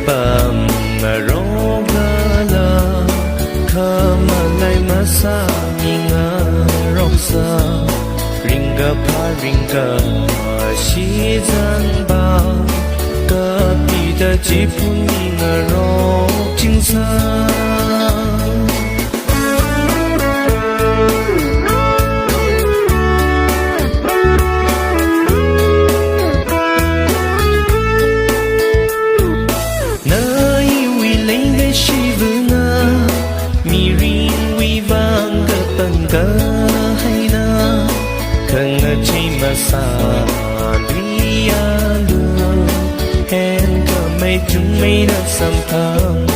bam rogala kamalai masa ninga roksa ringa pa ringa shizan ba kapi da jipu ninga rok jingsa sa lia lu hen cơ mây chúng mây đã sầm thầm